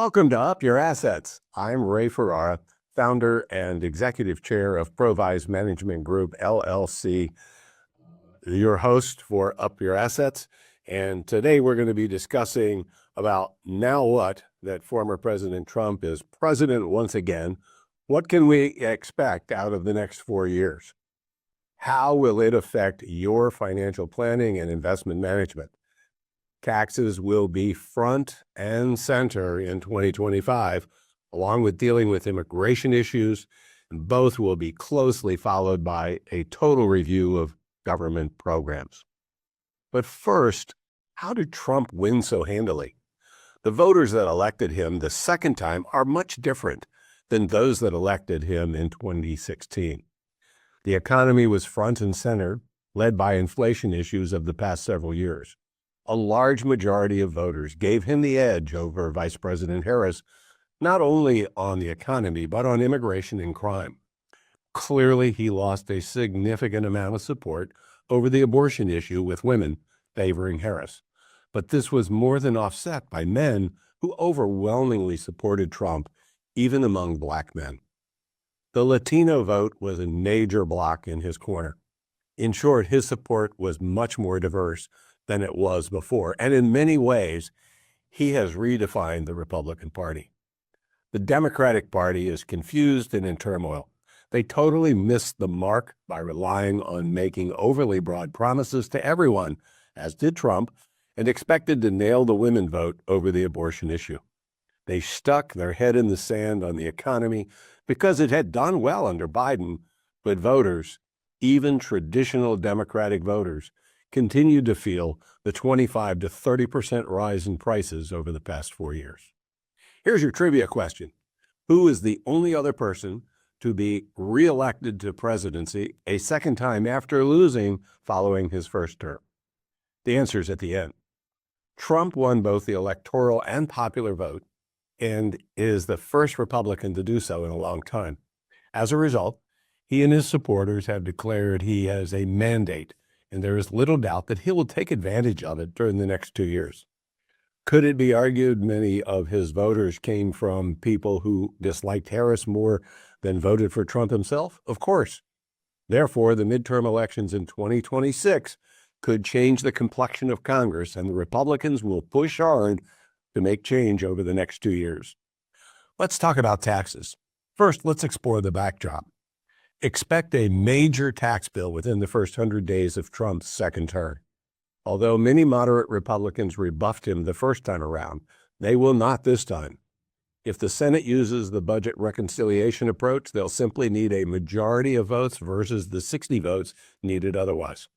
Welcome to Up Your Assets. I'm Ray Ferrara, founder and executive chair of Provise Management Group, LLC, your host for Up Your Assets. And today we're going to be discussing about now what that former President Trump is president once again. What can we expect out of the next 4 years? How will it affect your financial planning and investment management? Taxes will be front and center in 2025, along with dealing with immigration issues, and both will be closely followed by a total review of government programs. But first, how did Trump win so handily? The voters that elected him the second time are much different than those that elected him in 2016. The economy was front and center, led by inflation issues of the past several years. A large majority of voters gave him the edge over Vice President Harris, not only on the economy, but on immigration and crime. Clearly, he lost a significant amount of support over the abortion issue, with women favoring Harris. But this was more than offset by men who overwhelmingly supported Trump, even among Black men. The Latino vote was a major block in his corner. In short, his support was much more diverse than it was before, and in many ways, he has redefined the Republican Party. The Democratic Party is confused and in turmoil. They totally missed the mark by relying on making overly broad promises to everyone, as did Trump, and expected to nail the women vote over the abortion issue. They stuck their head in the sand on the economy because it had done well under Biden, but voters, even traditional Democratic voters, continued to feel the 25 to 30% rise in prices over the past 4 years. Here's your trivia question. Who is the only other person to be reelected to presidency a second time after losing following his first term? The answer is at the end. Trump won both the electoral and popular vote and is the first Republican to do so in a long time. As a result, he and his supporters have declared he has a mandate, and there is little doubt that he will take advantage of it during the next 2 years. Could it be argued many of his voters came from people who disliked Harris more than voted for Trump himself? Of course. Therefore, the midterm elections in 2026 could change the complexion of Congress, and the Republicans will push hard to make change over the next 2 years. Let's talk about taxes. First, let's explore the backdrop. Expect a major tax bill within the first 100 days of Trump's second term. Although many moderate Republicans rebuffed him the first time around, they will not this time. If the Senate uses the budget reconciliation approach, they'll simply need a majority of votes versus the 60 votes needed otherwise.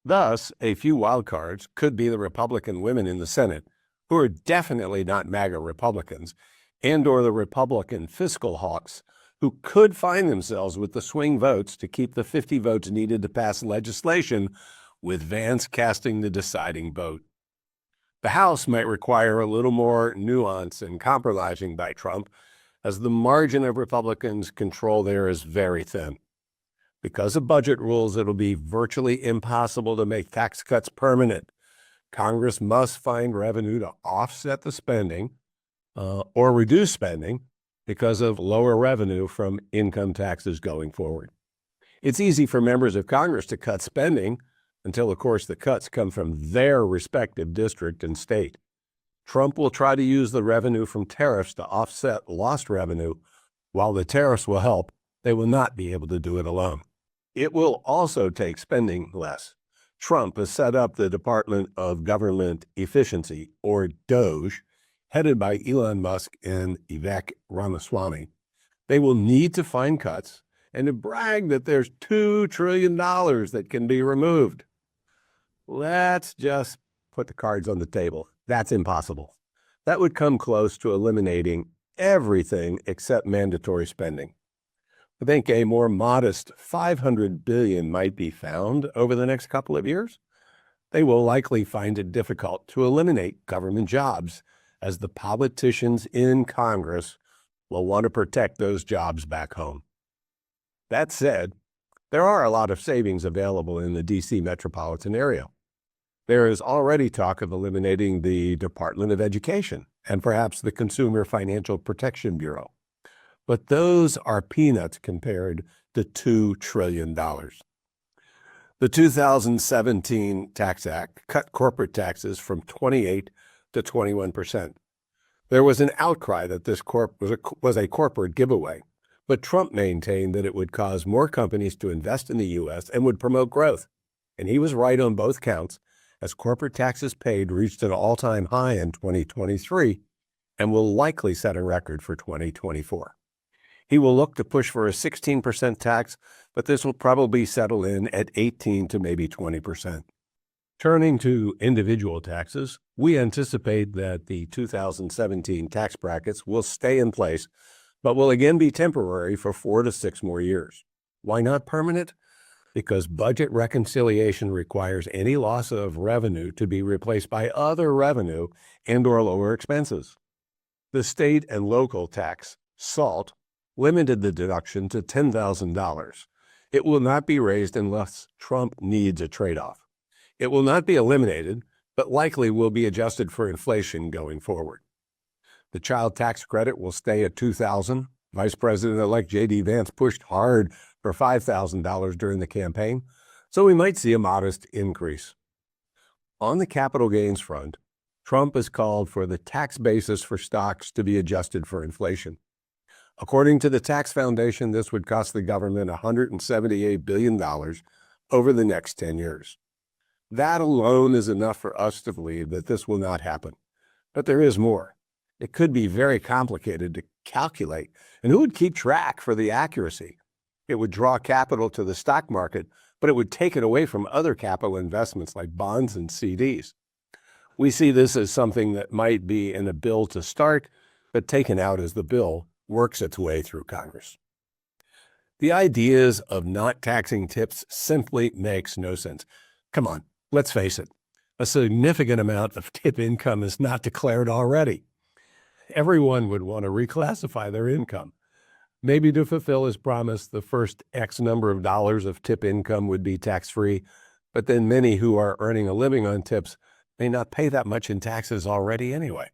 Thus, a few wild cards could be the Republican women in the Senate, who are definitely not MAGA Republicans, and/or the Republican fiscal hawks, who could find themselves with the swing votes to keep the 50 votes needed to pass legislation, with Vance casting the deciding vote. The House might require a little more nuance and compromising by Trump, as the margin of Republicans' control there is very thin. Because of budget rules, it'll be virtually impossible to make tax cuts permanent. Congress must find revenue to offset the spending or reduce spending because of lower revenue from income taxes going forward. It's easy for members of Congress to cut spending until, of course, the cuts come from their respective district and state. Trump will try to use the revenue from tariffs to offset lost revenue. While the tariffs will help, they will not be able to do it alone. It will also take spending less. Trump has set up the Department of Government Efficiency, or DOGE, headed by Elon Musk and Vivek Ramaswamy. They will need to find cuts and to brag that there's $2 trillion that can be removed. Let's just put the cards on the table. That's impossible. That would come close to eliminating everything except mandatory spending. I think a more modest $500 billion might be found over the next couple of years. They will likely find it difficult to eliminate government jobs, as the politicians in Congress will want to protect those jobs back home. That said, there are a lot of savings available in the D.C. metropolitan area. There is already talk of eliminating the Department of Education, and perhaps the Consumer Financial Protection Bureau. But those are peanuts compared to $2 trillion. The 2017 Tax Act cut corporate taxes from 28 to 21%. There was an outcry that this was a corporate giveaway, but Trump maintained that it would cause more companies to invest in the U.S. and would promote growth. And he was right on both counts, as corporate taxes paid reached an all-time high in 2023 and will likely set a record for 2024. He will look to push for a 16% tax, but this will probably settle in at 18 to maybe 20%. Turning to individual taxes, we anticipate that the 2017 tax brackets will stay in place, but will again be temporary for 4 to 6 more years. Why not permanent? Because budget reconciliation requires any loss of revenue to be replaced by other revenue and/or lower expenses. The state and local tax, SALT, limited the deduction to $10,000. It will not be raised unless Trump needs a trade-off. It will not be eliminated, but likely will be adjusted for inflation going forward. The child tax credit will stay at $2,000. Vice President-elect J.D. Vance pushed hard for $5,000 during the campaign, so we might see a modest increase. On the capital gains front, Trump has called for the tax basis for stocks to be adjusted for inflation. According to the Tax Foundation, this would cost the government $178 billion over the next 10 years. That alone is enough for us to believe that this will not happen. But there is more. It could be very complicated to calculate, and who would keep track for the accuracy? It would draw capital to the stock market, but it would take it away from other capital investments like bonds and CDs. We see this as something that might be in a bill to start, but taken out as the bill works its way through Congress. The ideas of not taxing tips simply makes no sense. Come on, let's face it. A significant amount of tip income is not declared already. Everyone would want to reclassify their income. Maybe to fulfill his promise, the first X number of dollars of tip income would be tax-free, but then many who are earning a living on tips may not pay that much in taxes already anyway.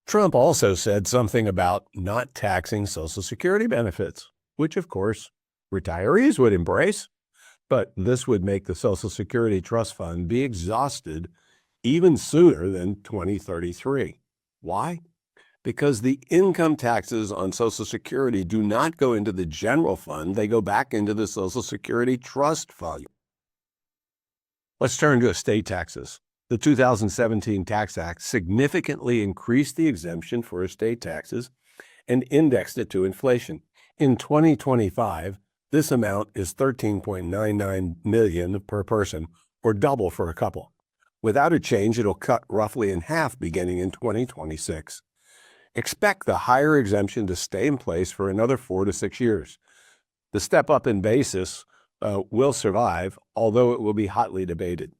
Trump also said something about not taxing Social Security benefits, which, of course, retirees would embrace. But this would make the Social Security Trust Fund be exhausted even sooner than 2033. Why? Because the income taxes on Social Security do not go into the general fund, they go back into the Social Security Trust Fund. Let's turn to estate taxes. The 2017 Tax Act significantly increased the exemption for estate taxes and indexed it to inflation. In 2025, this amount is $13.99 million per person, or double for a couple. Without a change, it'll cut roughly in half beginning in 2026. Expect the higher exemption to stay in place for another 4 to 6 years. The step up in basis will survive, although it will be hotly debated.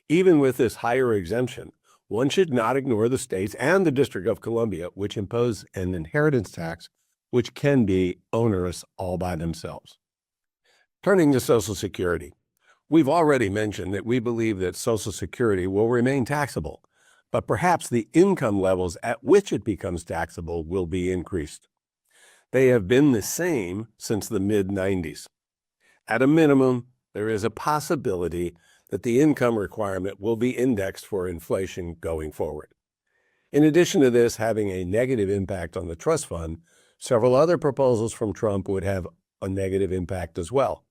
Even with this higher exemption, one should not ignore the states and the District of Columbia, which impose an inheritance tax, which can be onerous all by themselves. Turning to Social Security, we've already mentioned that we believe that Social Security will remain taxable, but perhaps the income levels at which it becomes taxable will be increased. They have been the same since the mid-90s. At a minimum, there is a possibility that the income requirement will be indexed for inflation going forward. In addition to this having a negative impact on the trust fund, several other proposals from Trump would have a negative impact as well.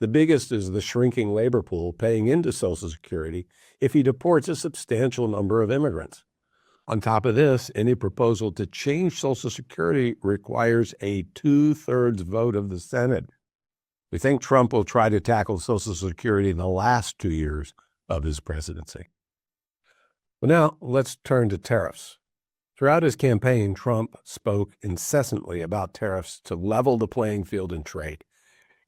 The biggest is the shrinking labor pool paying into Social Security if he deports a substantial number of immigrants. On top of this, any proposal to change Social Security requires a 2/3 vote of the Senate. We think Trump will try to tackle Social Security in the last 2 years of his presidency. Well, now let's turn to tariffs. Throughout his campaign, Trump spoke incessantly about tariffs to level the playing field in trade.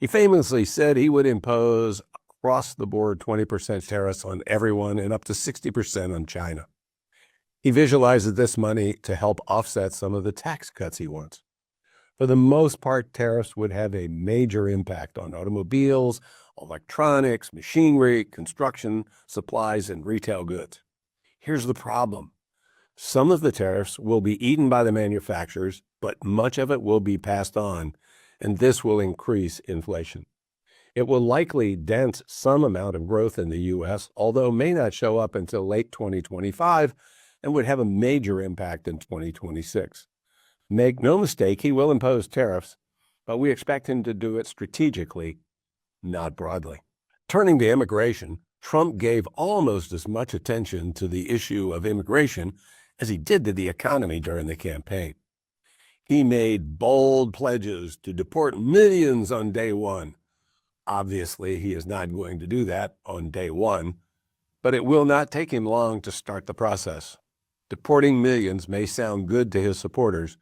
He famously said he would impose across-the-board 20% tariffs on everyone and up to 60% on China. He visualizes this money to help offset some of the tax cuts he wants. For the most part, tariffs would have a major impact on automobiles, electronics, machinery, construction, supplies, and retail goods. Here's the problem. Some of the tariffs will be eaten by the manufacturers, but much of it will be passed on, and this will increase inflation. It will likely dent some amount of growth in the U.S., although may not show up until late 2025 and would have a major impact in 2026. Make no mistake, he will impose tariffs, but we expect him to do it strategically, not broadly. Turning to immigration, Trump gave almost as much attention to the issue of immigration as he did to the economy during the campaign. He made bold pledges to deport millions on day one. Obviously, he is not going to do that on day one, but it will not take him long to start the process. Deporting millions may sound good to his supporters,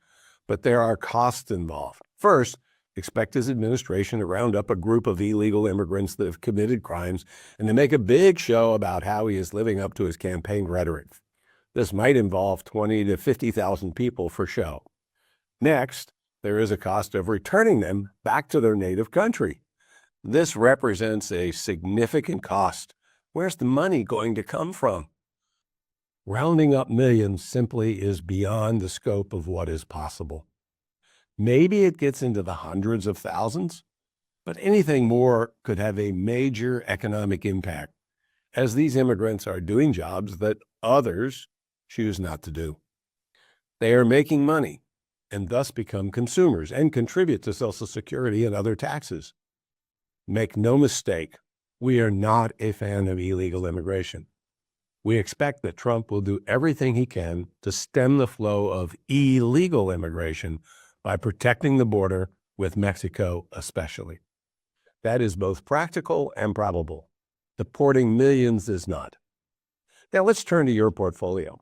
but there are costs involved. First, expect his administration to round up a group of illegal immigrants that have committed crimes and to make a big show about how he is living up to his campaign rhetoric. This might involve 20 to 50,000 people for show. Next, there is a cost of returning them back to their native country. This represents a significant cost. Where's the money going to come from? Rounding up millions simply is beyond the scope of what is possible. Maybe it gets into the hundreds of thousands, but anything more could have a major economic impact, as these immigrants are doing jobs that others choose not to do. They are making money and thus become consumers and contribute to Social Security and other taxes. Make no mistake, we are not a fan of illegal immigration. We expect that Trump will do everything he can to stem the flow of illegal immigration by protecting the border with Mexico especially. That is both practical and probable. Deporting millions is not. Now let's turn to your portfolio.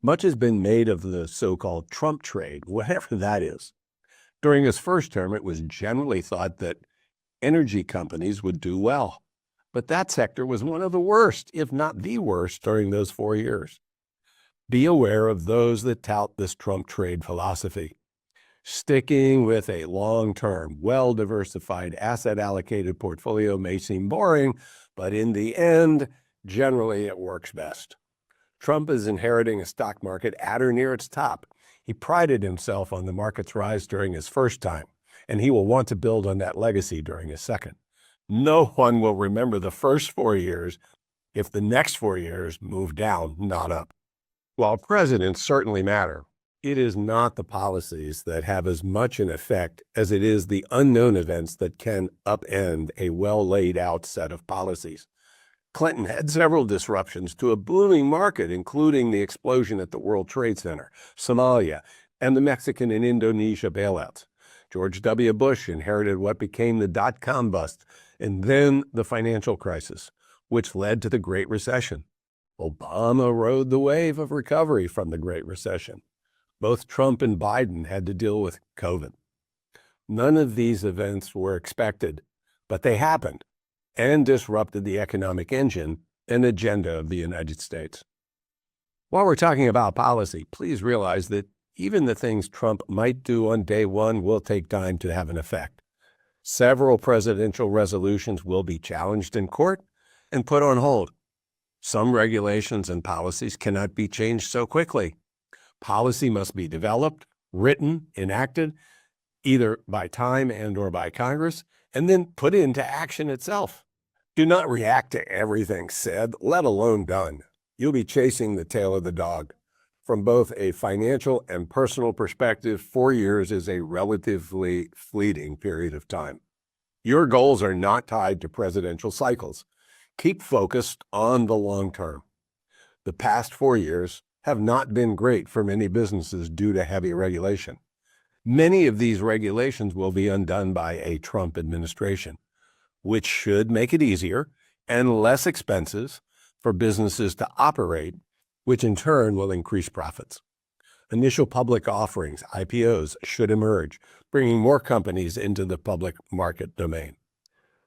Much has been made of the so-called Trump trade, whatever that is. During his first term, it was generally thought that energy companies would do well, but that sector was one of the worst, if not the worst, during those 4 years. Be aware of those that tout this Trump trade philosophy. Sticking with a long-term, well-diversified, asset-allocated portfolio may seem boring, but in the end, generally it works best. Trump is inheriting a stock market at or near its top. He prided himself on the market's rise during his first time, and he will want to build on that legacy during his second. No one will remember the first 4 years if the next 4 years move down, not up. While presidents certainly matter, it is not the policies that have as much an effect as it is the unknown events that can upend a well-laid-out set of policies. Clinton had several disruptions to a booming market, including the explosion at the World Trade Center, Somalia, and the Mexican and Indonesia bailouts. George W. Bush inherited what became the dot-com bust, and then the financial crisis, which led to the Great Recession. Obama rode the wave of recovery from the Great Recession. Both Trump and Biden had to deal with COVID. None of these events were expected, but they happened and disrupted the economic engine and agenda of the United States. While we're talking about policy, please realize that even the things Trump might do on day one will take time to have an effect. Several presidential resolutions will be challenged in court and put on hold. Some regulations and policies cannot be changed so quickly. Policy must be developed, written, enacted, either by time and or by Congress, and then put into action itself. Do not react to everything said, let alone done. You'll be chasing the tail of the dog. From both a financial and personal perspective, 4 years is a relatively fleeting period of time. Your goals are not tied to presidential cycles. Keep focused on the long term. The past 4 years have not been great for many businesses due to heavy regulation. Many of these regulations will be undone by a Trump administration, which should make it easier and less expensive for businesses to operate, which in turn will increase profits. Initial public offerings, IPOs, should emerge, bringing more companies into the public market domain.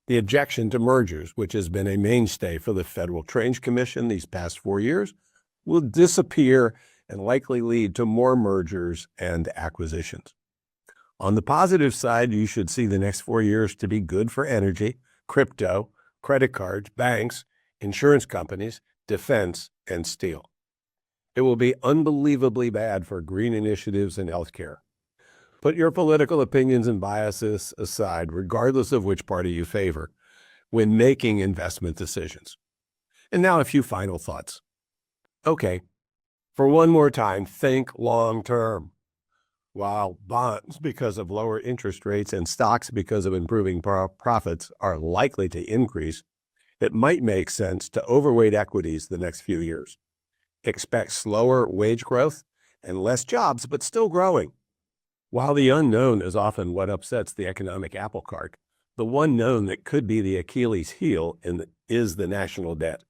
The objection to mergers, which has been a mainstay for the Federal Trade Commission these past 4 years, will disappear and likely lead to more mergers and acquisitions. On the positive side, you should see the next 4 years to be good for energy, crypto, credit cards, banks, insurance companies, defense, and steel. It will be unbelievably bad for green initiatives and healthcare. Put your political opinions and biases aside, regardless of which party you favor, when making investment decisions. And now a few final thoughts. Okay, for one more time, think long term. While bonds, because of lower interest rates, and stocks, because of improving profits, are likely to increase, it might make sense to overweight equities the next few years. Expect slower wage growth and less jobs, but still growing. While the unknown is often what upsets the economic apple cart, the one known that could be the Achilles heel is the national debt.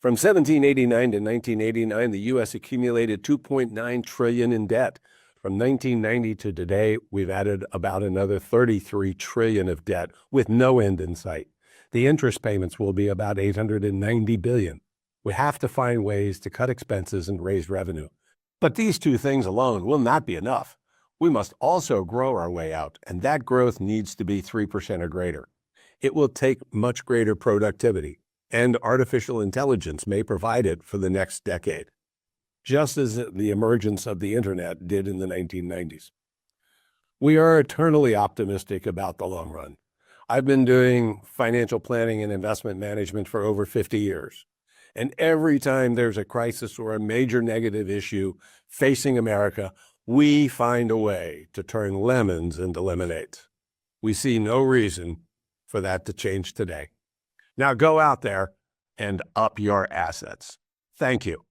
From 1789 to 1989, the U.S. accumulated $2.9 trillion in debt. From 1990 to today, we've added about another $33 trillion of debt with no end in sight. The interest payments will be about $890 billion. We have to find ways to cut expenses and raise revenue. But these two things alone will not be enough. We must also grow our way out, and that growth needs to be 3% or greater. It will take much greater productivity, and artificial intelligence may provide it for the next decade, just as the emergence of the internet did in the 1990s. We are eternally optimistic about the long run. I've been doing financial planning and investment management for over 50 years. And every time there's a crisis or a major negative issue facing America, we find a way to turn lemons into lemonades. We see no reason for that to change today. Now go out there and up your assets. Thank you.